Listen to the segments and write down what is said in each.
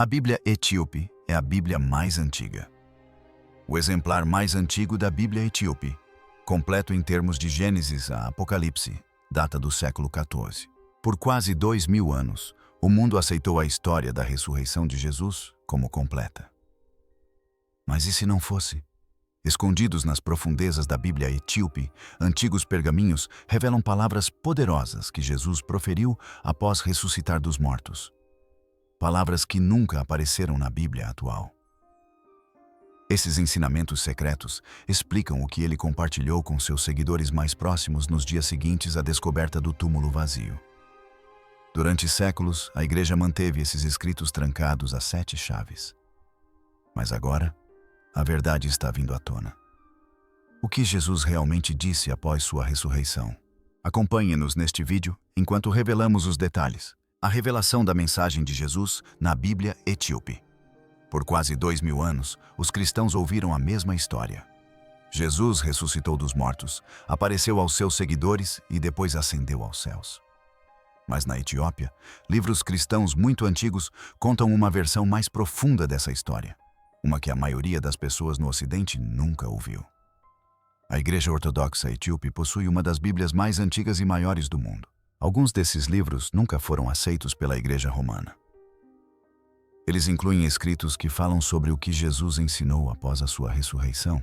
A Bíblia Etíope é a Bíblia mais antiga. O exemplar mais antigo da Bíblia Etíope, completo em termos de Gênesis a Apocalipse, data do século XIV. Por quase 2000 anos, o mundo aceitou a história da ressurreição de Jesus como completa. Mas e se não fosse? Escondidos nas profundezas da Bíblia Etíope, antigos pergaminhos revelam palavras poderosas que Jesus proferiu após ressuscitar dos mortos. Palavras que nunca apareceram na Bíblia atual. Esses ensinamentos secretos explicam o que ele compartilhou com seus seguidores mais próximos nos dias seguintes à descoberta do túmulo vazio. Durante séculos, a Igreja manteve esses escritos trancados a 7 chaves. Mas agora, a verdade está vindo à tona. O que Jesus realmente disse após sua ressurreição? Acompanhe-nos neste vídeo enquanto revelamos os detalhes. A revelação da mensagem de Jesus na Bíblia Etíope. Por quase 2000 anos, os cristãos ouviram a mesma história. Jesus ressuscitou dos mortos, apareceu aos seus seguidores e depois ascendeu aos céus. Mas na Etiópia, livros cristãos muito antigos contam uma versão mais profunda dessa história, uma que a maioria das pessoas no Ocidente nunca ouviu. A Igreja Ortodoxa Etíope possui uma das Bíblias mais antigas e maiores do mundo. Alguns desses livros nunca foram aceitos pela Igreja Romana. Eles incluem escritos que falam sobre o que Jesus ensinou após a sua ressurreição,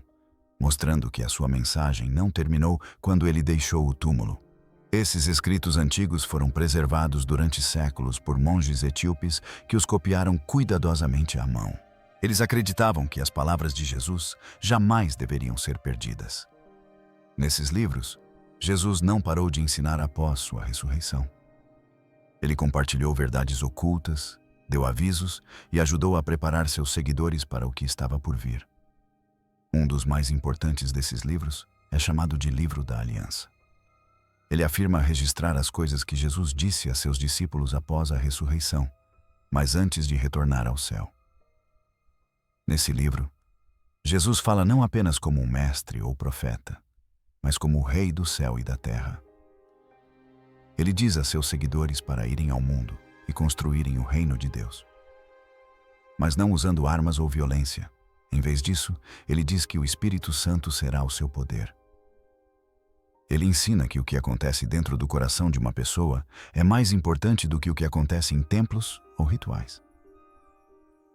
mostrando que a sua mensagem não terminou quando ele deixou o túmulo. Esses escritos antigos foram preservados durante séculos por monges etíopes que os copiaram cuidadosamente à mão. Eles acreditavam que as palavras de Jesus jamais deveriam ser perdidas. Nesses livros, Jesus não parou de ensinar após sua ressurreição. Ele compartilhou verdades ocultas, deu avisos e ajudou a preparar seus seguidores para o que estava por vir. Um dos mais importantes desses livros é chamado de Livro da Aliança. Ele afirma registrar as coisas que Jesus disse a seus discípulos após a ressurreição, mas antes de retornar ao céu. Nesse livro, Jesus fala não apenas como um mestre ou profeta, mas como o Rei do céu e da terra. Ele diz a seus seguidores para irem ao mundo e construírem o reino de Deus. Mas não usando armas ou violência. Em vez disso, ele diz que o Espírito Santo será o seu poder. Ele ensina que o que acontece dentro do coração de uma pessoa é mais importante do que o que acontece em templos ou rituais.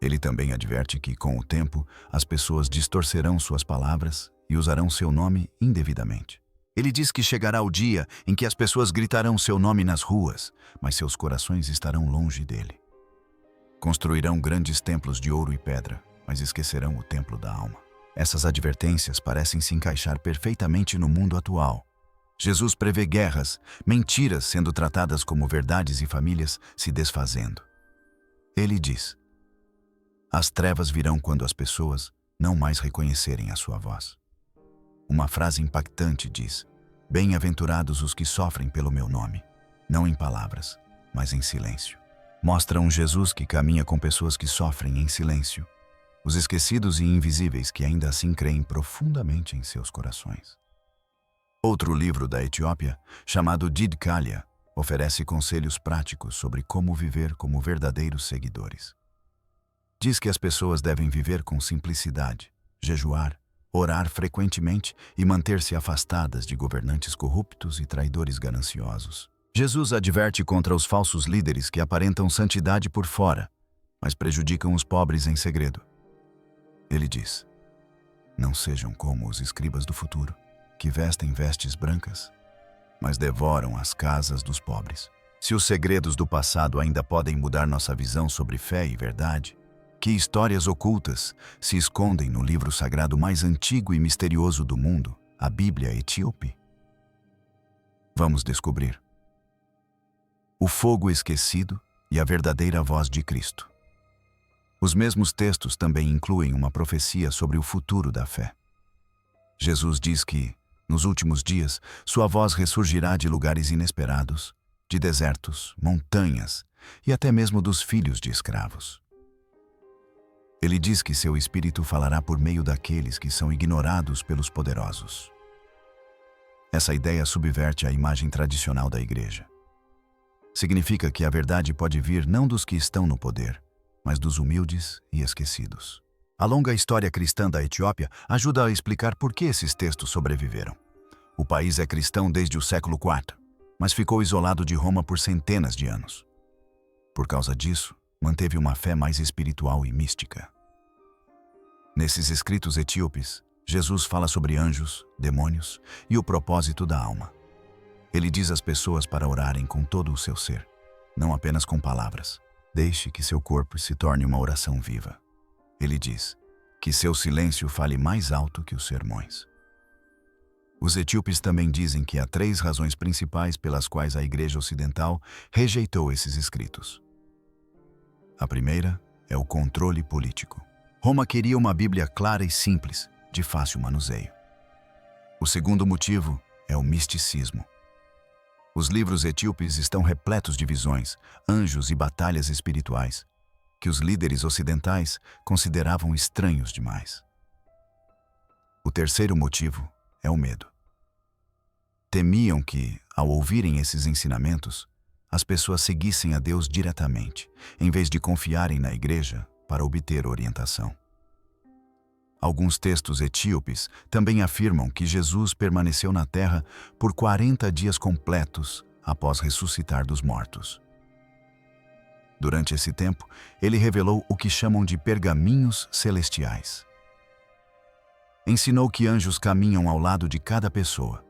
Ele também adverte que, com o tempo, as pessoas distorcerão suas palavras e usarão seu nome indevidamente. Ele diz que chegará o dia em que as pessoas gritarão seu nome nas ruas, mas seus corações estarão longe dele. Construirão grandes templos de ouro e pedra, mas esquecerão o templo da alma. Essas advertências parecem se encaixar perfeitamente no mundo atual. Jesus prevê guerras, mentiras sendo tratadas como verdades e famílias se desfazendo. Ele diz: as trevas virão quando as pessoas não mais reconhecerem a sua voz. Uma frase impactante diz: bem-aventurados os que sofrem pelo meu nome, não em palavras, mas em silêncio. Mostra um Jesus que caminha com pessoas que sofrem em silêncio, os esquecidos e invisíveis que ainda assim creem profundamente em seus corações. Outro livro da Etiópia, chamado Didkalia, oferece conselhos práticos sobre como viver como verdadeiros seguidores. Diz que as pessoas devem viver com simplicidade, jejuar, orar frequentemente e manter-se afastadas de governantes corruptos e traidores gananciosos. Jesus adverte contra os falsos líderes que aparentam santidade por fora, mas prejudicam os pobres em segredo. Ele diz: não sejam como os escribas do futuro, que vestem vestes brancas, mas devoram as casas dos pobres. Se os segredos do passado ainda podem mudar nossa visão sobre fé e verdade, que histórias ocultas se escondem no livro sagrado mais antigo e misterioso do mundo, a Bíblia Etíope? Vamos descobrir. O fogo esquecido e a verdadeira voz de Cristo. Os mesmos textos também incluem uma profecia sobre o futuro da fé. Jesus diz que, nos últimos dias, sua voz ressurgirá de lugares inesperados, de desertos, montanhas e até mesmo dos filhos de escravos. Ele diz que seu Espírito falará por meio daqueles que são ignorados pelos poderosos. Essa ideia subverte a imagem tradicional da Igreja. Significa que a verdade pode vir não dos que estão no poder, mas dos humildes e esquecidos. A longa história cristã da Etiópia ajuda a explicar por que esses textos sobreviveram. O país é cristão desde o século IV, mas ficou isolado de Roma por centenas de anos. Por causa disso, manteve uma fé mais espiritual e mística. Nesses escritos etíopes, Jesus fala sobre anjos, demônios e o propósito da alma. Ele diz às pessoas para orarem com todo o seu ser, não apenas com palavras. Deixe que seu corpo se torne uma oração viva. Ele diz que seu silêncio fale mais alto que os sermões. Os etíopes também dizem que há 3 razões principais pelas quais a Igreja Ocidental rejeitou esses escritos. A primeira é o controle político. Roma queria uma Bíblia clara e simples, de fácil manuseio. O segundo motivo é o misticismo. Os livros etíopes estão repletos de visões, anjos e batalhas espirituais, que os líderes ocidentais consideravam estranhos demais. O terceiro motivo é o medo. Temiam que, ao ouvirem esses ensinamentos, as pessoas seguissem a Deus diretamente, em vez de confiarem na igreja para obter orientação. Alguns textos etíopes também afirmam que Jesus permaneceu na terra por 40 dias completos após ressuscitar dos mortos. Durante esse tempo, ele revelou o que chamam de pergaminhos celestiais. Ensinou que anjos caminham ao lado de cada pessoa.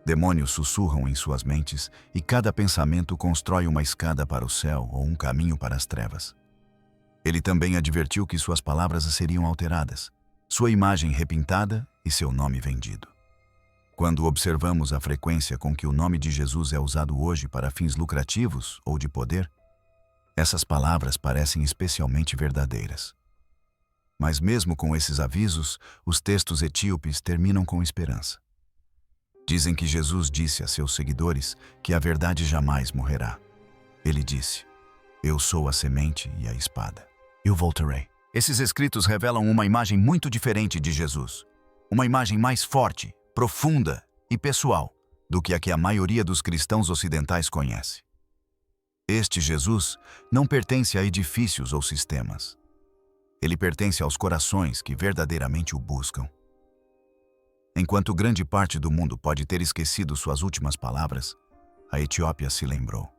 Demônios sussurram em suas mentes e cada pensamento constrói uma escada para o céu ou um caminho para as trevas. Ele também advertiu que suas palavras seriam alteradas, sua imagem repintada e seu nome vendido. Quando observamos a frequência com que o nome de Jesus é usado hoje para fins lucrativos ou de poder, essas palavras parecem especialmente verdadeiras. Mas mesmo com esses avisos, os textos etíopes terminam com esperança. Dizem que Jesus disse a seus seguidores que a verdade jamais morrerá. Ele disse: "Eu sou a semente e a espada. Eu voltarei." Esses escritos revelam uma imagem muito diferente de Jesus. Uma imagem mais forte, profunda e pessoal do que a que a maioria dos cristãos ocidentais conhece. Este Jesus não pertence a edifícios ou sistemas. Ele pertence aos corações que verdadeiramente o buscam. Enquanto grande parte do mundo pode ter esquecido suas últimas palavras, a Etiópia se lembrou.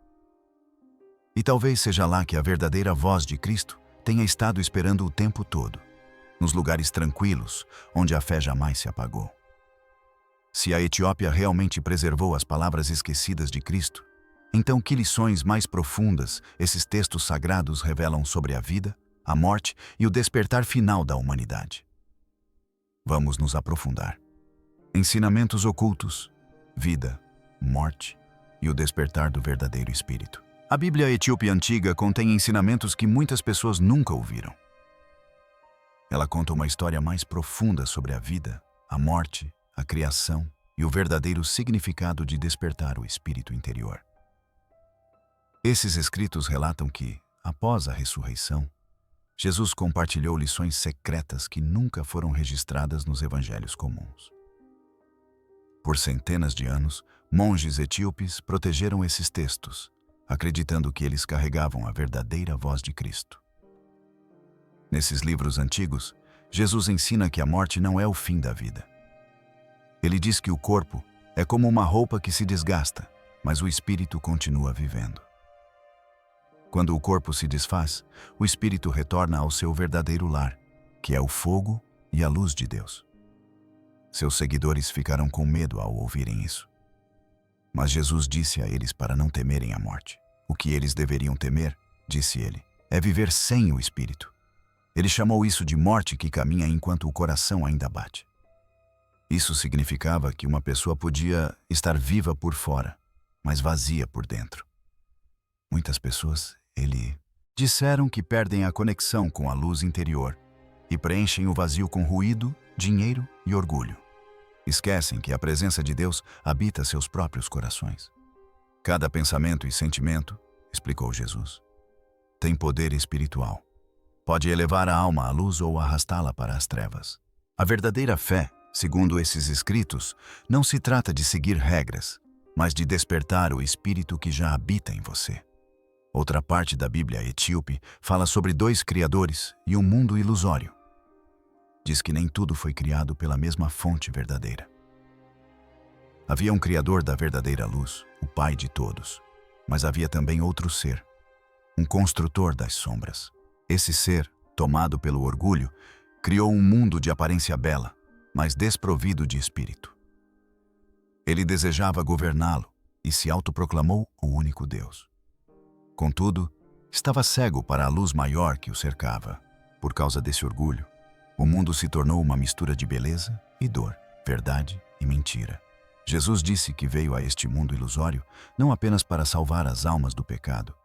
E talvez seja lá que a verdadeira voz de Cristo tenha estado esperando o tempo todo, nos lugares tranquilos, onde a fé jamais se apagou. Se a Etiópia realmente preservou as palavras esquecidas de Cristo, então que lições mais profundas esses textos sagrados revelam sobre a vida, a morte e o despertar final da humanidade? Vamos nos aprofundar. Ensinamentos ocultos, vida, morte e o despertar do verdadeiro espírito. A Bíblia etíope antiga contém ensinamentos que muitas pessoas nunca ouviram. Ela conta uma história mais profunda sobre a vida, a morte, a criação e o verdadeiro significado de despertar o espírito interior. Esses escritos relatam que, após a ressurreição, Jesus compartilhou lições secretas que nunca foram registradas nos evangelhos comuns. Por centenas de anos, monges etíopes protegeram esses textos, acreditando que eles carregavam a verdadeira voz de Cristo. Nesses livros antigos, Jesus ensina que a morte não é o fim da vida. Ele diz que o corpo é como uma roupa que se desgasta, mas o espírito continua vivendo. Quando o corpo se desfaz, o espírito retorna ao seu verdadeiro lar, que é o fogo e a luz de Deus. Seus seguidores ficaram com medo ao ouvirem isso. Mas Jesus disse a eles para não temerem a morte. O que eles deveriam temer, disse ele, é viver sem o espírito. Ele chamou isso de morte que caminha enquanto o coração ainda bate. Isso significava que uma pessoa podia estar viva por fora, mas vazia por dentro. Muitas pessoas, disseram que perdem a conexão com a luz interior e preenchem o vazio com ruído, dinheiro e orgulho. Esquecem que a presença de Deus habita seus próprios corações. Cada pensamento e sentimento, explicou Jesus, tem poder espiritual. Pode elevar a alma à luz ou arrastá-la para as trevas. A verdadeira fé, segundo esses escritos, não se trata de seguir regras, mas de despertar o espírito que já habita em você. Outra parte da Bíblia etíope fala sobre dois criadores e um mundo ilusório. Diz que nem tudo foi criado pela mesma fonte verdadeira. Havia um criador da verdadeira luz, o Pai de todos, mas havia também outro ser, um construtor das sombras. Esse ser, tomado pelo orgulho, criou um mundo de aparência bela, mas desprovido de espírito. Ele desejava governá-lo e se autoproclamou o único Deus. Contudo, estava cego para a luz maior que o cercava. Por causa desse orgulho, o mundo se tornou uma mistura de beleza e dor, verdade e mentira. Jesus disse que veio a este mundo ilusório não apenas para salvar as almas do pecado,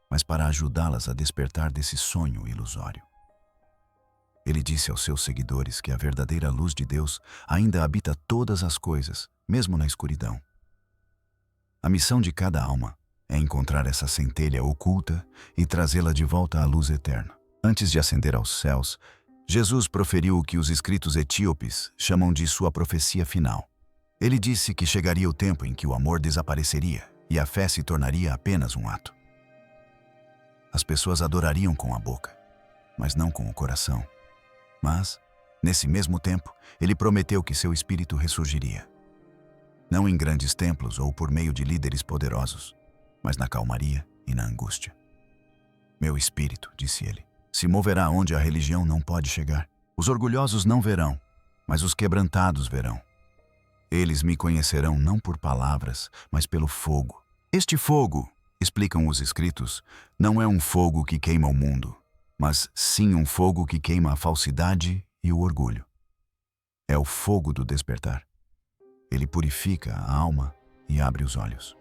mas para ajudá-las a despertar desse sonho ilusório. Ele disse aos seus seguidores que a verdadeira luz de Deus ainda habita todas as coisas, mesmo na escuridão. A missão de cada alma é encontrar essa centelha oculta e trazê-la de volta à luz eterna. Antes de ascender aos céus, Jesus proferiu o que os escritos etíopes chamam de sua profecia final. Ele disse que chegaria o tempo em que o amor desapareceria e a fé se tornaria apenas um ato. As pessoas adorariam com a boca, mas não com o coração. Mas, nesse mesmo tempo, ele prometeu que seu espírito ressurgiria. Não em grandes templos ou por meio de líderes poderosos, mas na calmaria e na angústia. Meu espírito, disse ele, se moverá onde a religião não pode chegar. Os orgulhosos não verão, mas os quebrantados verão. Eles me conhecerão não por palavras, mas pelo fogo. Este fogo, explicam os escritos, não é um fogo que queima o mundo, mas sim um fogo que queima a falsidade e o orgulho. É o fogo do despertar. Ele purifica a alma e abre os olhos.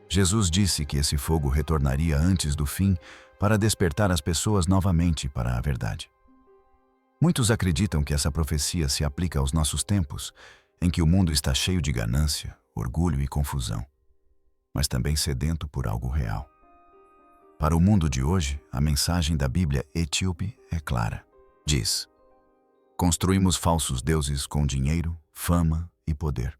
Jesus disse que esse fogo retornaria antes do fim para despertar as pessoas novamente para a verdade. Muitos acreditam que essa profecia se aplica aos nossos tempos, em que o mundo está cheio de ganância, orgulho e confusão, mas também sedento por algo real. Para o mundo de hoje, a mensagem da Bíblia etíope é clara. Diz: construímos falsos deuses com dinheiro, fama e poder.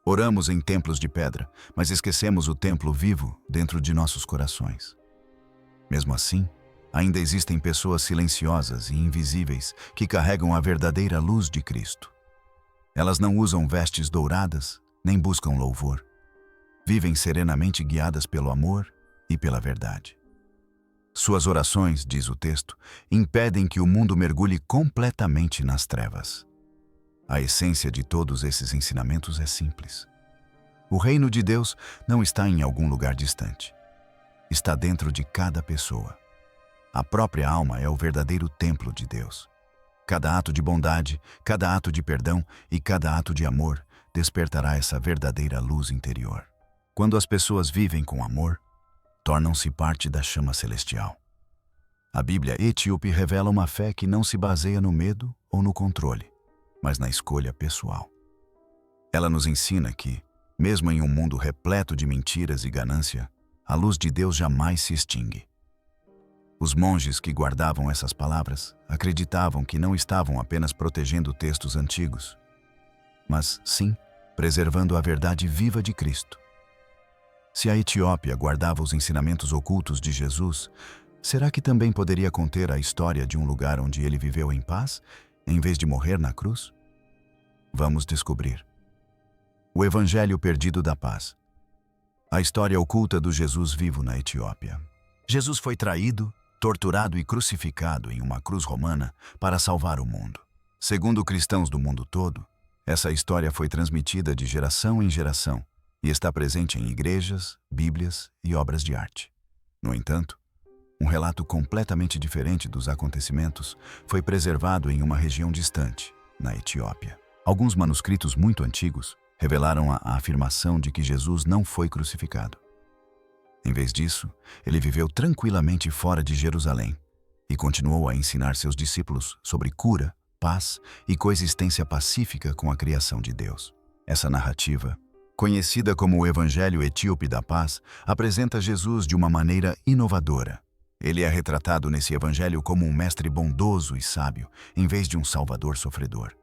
Oramos em templos de pedra, mas esquecemos o templo vivo dentro de nossos corações. Mesmo assim, ainda existem pessoas silenciosas e invisíveis que carregam a verdadeira luz de Cristo. Elas não usam vestes douradas, nem buscam louvor. Vivem serenamente guiadas pelo amor e pela verdade. Suas orações, diz o texto, impedem que o mundo mergulhe completamente nas trevas. A essência de todos esses ensinamentos é simples. O reino de Deus não está em algum lugar distante. Está dentro de cada pessoa. A própria alma é o verdadeiro templo de Deus. Cada ato de bondade, cada ato de perdão e cada ato de amor despertará essa verdadeira luz interior. Quando as pessoas vivem com amor, tornam-se parte da chama celestial. A Bíblia etíope revela uma fé que não se baseia no medo ou no controle, mas na escolha pessoal. Ela nos ensina que, mesmo em um mundo repleto de mentiras e ganância, a luz de Deus jamais se extingue. Os monges que guardavam essas palavras acreditavam que não estavam apenas protegendo textos antigos, mas, sim, preservando a verdade viva de Cristo. Se a Etiópia guardava os ensinamentos ocultos de Jesus, será que também poderia conter a história de um lugar onde ele viveu em paz, em vez de morrer na cruz? Vamos descobrir. O Evangelho Perdido da Paz. A história oculta do Jesus vivo na Etiópia. Jesus foi traído, torturado e crucificado em uma cruz romana para salvar o mundo. Segundo cristãos do mundo todo, essa história foi transmitida de geração em geração e está presente em igrejas, bíblias e obras de arte. No entanto, um relato completamente diferente dos acontecimentos foi preservado em uma região distante, na Etiópia. Alguns manuscritos muito antigos revelaram a afirmação de que Jesus não foi crucificado. Em vez disso, ele viveu tranquilamente fora de Jerusalém e continuou a ensinar seus discípulos sobre cura, paz e coexistência pacífica com a criação de Deus. Essa narrativa, conhecida como o Evangelho Etíope da Paz, apresenta Jesus de uma maneira inovadora. Ele é retratado nesse evangelho como um mestre bondoso e sábio, em vez de um salvador sofredor.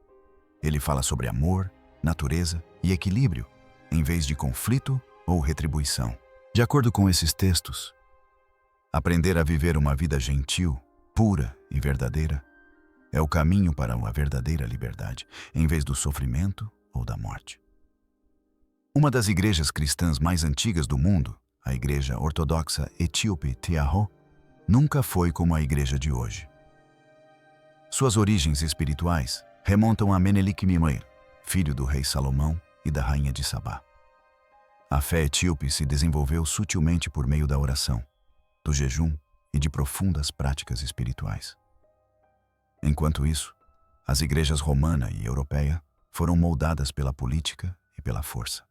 Ele fala sobre amor, natureza e equilíbrio, em vez de conflito ou retribuição. De acordo com esses textos, Aprender a viver uma vida gentil, pura e verdadeira é o caminho para uma verdadeira liberdade, em vez do sofrimento ou da morte. Uma das igrejas cristãs mais antigas do mundo, a Igreja Ortodoxa Etíope Teaho, nunca foi como a igreja de hoje. Suas origens espirituais remontam a Menelik Mimir, filho do rei Salomão e da rainha de Sabá. A fé etíope se desenvolveu sutilmente por meio da oração, do jejum e de profundas práticas espirituais. Enquanto isso, as igrejas romana e europeia foram moldadas pela política e pela força.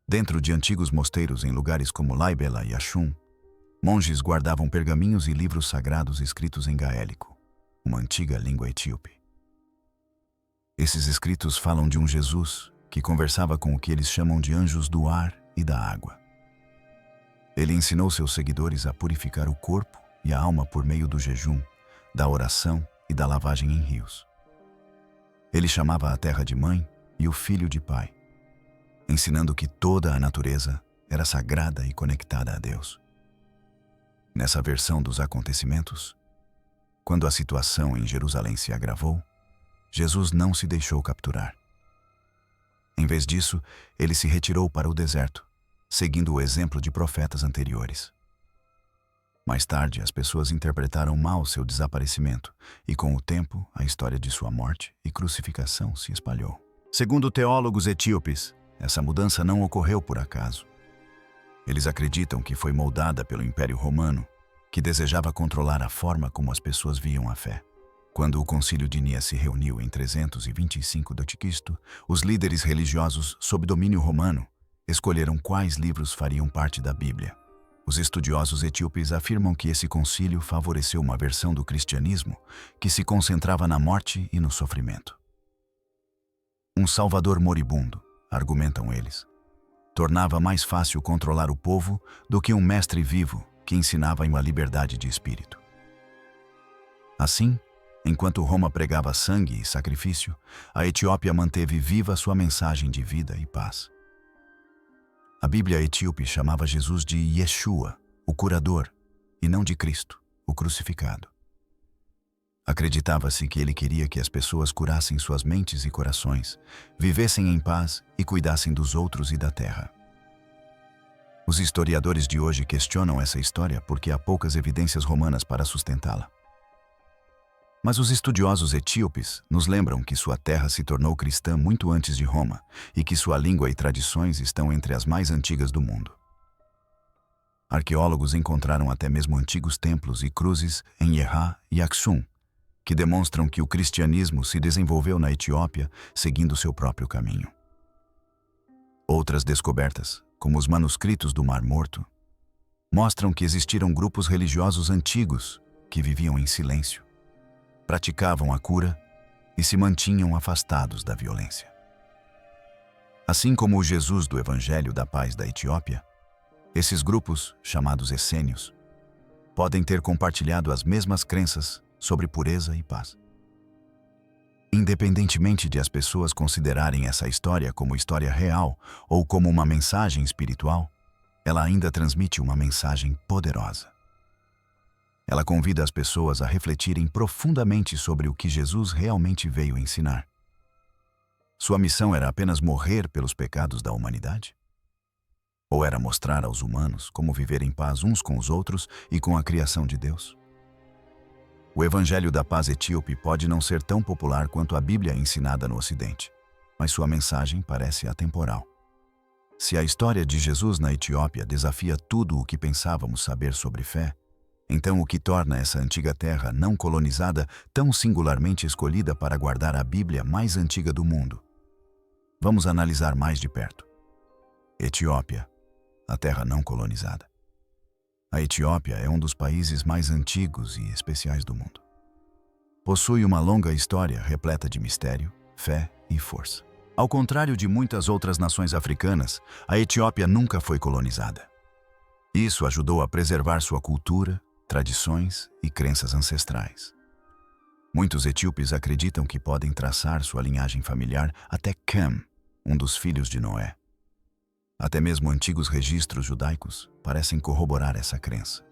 Dentro de antigos mosteiros em lugares como Laibela e Ashun, monges guardavam pergaminhos e livros sagrados escritos em gaélico, uma antiga língua etíope. Esses escritos falam de um Jesus que conversava com o que eles chamam de anjos do ar e da água. Ele ensinou seus seguidores a purificar o corpo e a alma por meio do jejum, da oração e da lavagem em rios. Ele chamava a terra de mãe e o filho de pai, ensinando que toda a natureza era sagrada e conectada a Deus. Nessa versão dos acontecimentos, quando a situação em Jerusalém se agravou, Jesus não se deixou capturar. Em vez disso, ele se retirou para o deserto, seguindo o exemplo de profetas anteriores. Mais tarde, as pessoas interpretaram mal seu desaparecimento e, com o tempo, a história de sua morte e crucificação se espalhou. Segundo teólogos etíopes, essa mudança não ocorreu por acaso. Eles acreditam que foi moldada pelo Império Romano, que desejava controlar a forma como as pessoas viam a fé. Quando o Concílio de Nia se reuniu em 325 d.C., os líderes religiosos sob domínio romano escolheram quais livros fariam parte da Bíblia. Os estudiosos etíopes afirmam que esse concílio favoreceu uma versão do cristianismo que se concentrava na morte e no sofrimento. Um salvador moribundo, argumentam eles, tornava mais fácil controlar o povo do que um mestre vivo que ensinava em uma liberdade de espírito. Assim, enquanto Roma pregava sangue e sacrifício, a Etiópia manteve viva sua mensagem de vida e paz. A Bíblia etíope chamava Jesus de Yeshua, o curador, e não de Cristo, o crucificado. Acreditava-se que ele queria que as pessoas curassem suas mentes e corações, vivessem em paz e cuidassem dos outros e da terra. Os historiadores de hoje questionam essa história porque há poucas evidências romanas para sustentá-la. Mas os estudiosos etíopes nos lembram que sua terra se tornou cristã muito antes de Roma e que sua língua e tradições estão entre as mais antigas do mundo. Arqueólogos encontraram até mesmo antigos templos e cruzes em Yerá e Aksum, que demonstram que o cristianismo se desenvolveu na Etiópia seguindo seu próprio caminho. Outras descobertas, como os manuscritos do Mar Morto, mostram que existiram grupos religiosos antigos que viviam em silêncio, praticavam a cura e se mantinham afastados da violência. Assim como o Jesus do Evangelho da Paz da Etiópia, esses grupos, chamados essênios, podem ter compartilhado as mesmas crenças sobre pureza e paz. Independentemente de as pessoas considerarem essa história como história real ou como uma mensagem espiritual, ela ainda transmite uma mensagem poderosa. Ela convida as pessoas a refletirem profundamente sobre o que Jesus realmente veio ensinar. Sua missão era apenas morrer pelos pecados da humanidade? Ou era mostrar aos humanos como viver em paz uns com os outros e com a criação de Deus? O Evangelho da Paz etíope pode não ser tão popular quanto a Bíblia ensinada no Ocidente, mas sua mensagem parece atemporal. Se a história de Jesus na Etiópia desafia tudo o que pensávamos saber sobre fé, então o que torna essa antiga terra não colonizada tão singularmente escolhida para guardar a Bíblia mais antiga do mundo? Vamos analisar mais de perto. Etiópia, a terra não colonizada. A Etiópia é um dos países mais antigos e especiais do mundo. Possui uma longa história repleta de mistério, fé e força. Ao contrário de muitas outras nações africanas, a Etiópia nunca foi colonizada. Isso ajudou a preservar sua cultura, tradições e crenças ancestrais. Muitos etíopes acreditam que podem traçar sua linhagem familiar até Cam, um dos filhos de Noé. Até mesmo antigos registros judaicos parecem corroborar essa crença.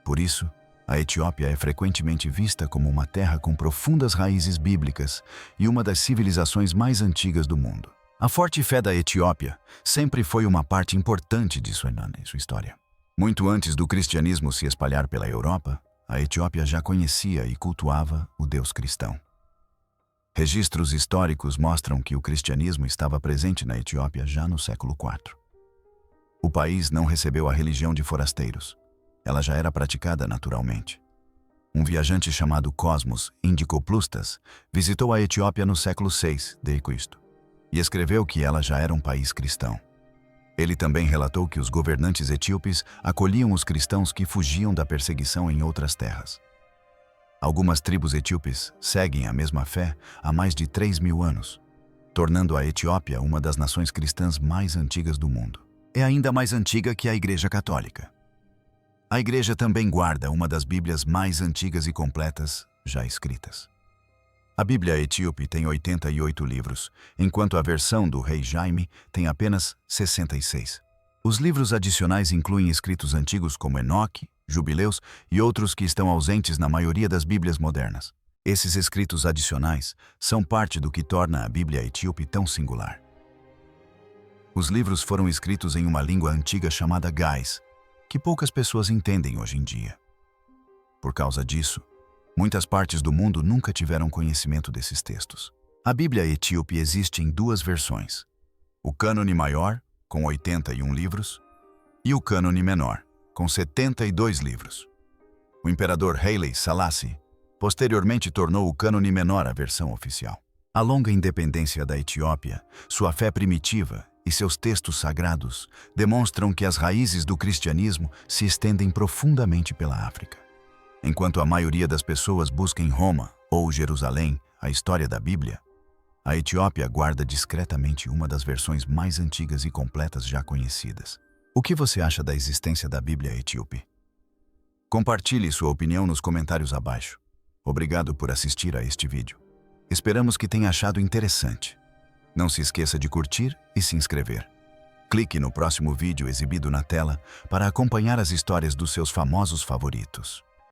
Por isso, a Etiópia é frequentemente vista como uma terra com profundas raízes bíblicas e uma das civilizações mais antigas do mundo. A forte fé da Etiópia sempre foi uma parte importante de sua história. Muito antes do cristianismo se espalhar pela Europa, a Etiópia já conhecia e cultuava o Deus cristão. Registros históricos mostram que o cristianismo estava presente na Etiópia já no século IV. O país não recebeu a religião de forasteiros. Ela já era praticada naturalmente. Um viajante chamado Cosmos Indicoplustas visitou a Etiópia no século VI d.C. e escreveu que ela já era um país cristão. Ele também relatou que os governantes etíopes acolhiam os cristãos que fugiam da perseguição em outras terras. Algumas tribos etíopes seguem a mesma fé há mais de 3.000 anos, tornando a Etiópia uma das nações cristãs mais antigas do mundo. É ainda mais antiga que a Igreja Católica. A Igreja também guarda uma das Bíblias mais antigas e completas já escritas. A Bíblia etíope tem 88 livros, enquanto a versão do rei Jaime tem apenas 66. Os livros adicionais incluem escritos antigos como Enoque, Jubileus e outros que estão ausentes na maioria das Bíblias modernas. Esses escritos adicionais são parte do que torna a Bíblia etíope tão singular. Os livros foram escritos em uma língua antiga chamada Gais, que poucas pessoas entendem hoje em dia. Por causa disso, muitas partes do mundo nunca tiveram conhecimento desses textos. A Bíblia etíope existe em duas versões: o cânone maior, com 81 livros, e o cânone menor, com 72 livros. O imperador Haile Selassie posteriormente tornou o cânone menor a versão oficial. A longa independência da Etiópia, sua fé primitiva e seus textos sagrados demonstram que as raízes do cristianismo se estendem profundamente pela África. Enquanto a maioria das pessoas busca em Roma ou Jerusalém a história da Bíblia, a Etiópia guarda discretamente uma das versões mais antigas e completas já conhecidas. O que você acha da existência da Bíblia etíope? Compartilhe sua opinião nos comentários abaixo. Obrigado por assistir a este vídeo. Esperamos que tenha achado interessante. Não se esqueça de curtir e se inscrever. Clique no próximo vídeo exibido na tela para acompanhar as histórias dos seus famosos favoritos.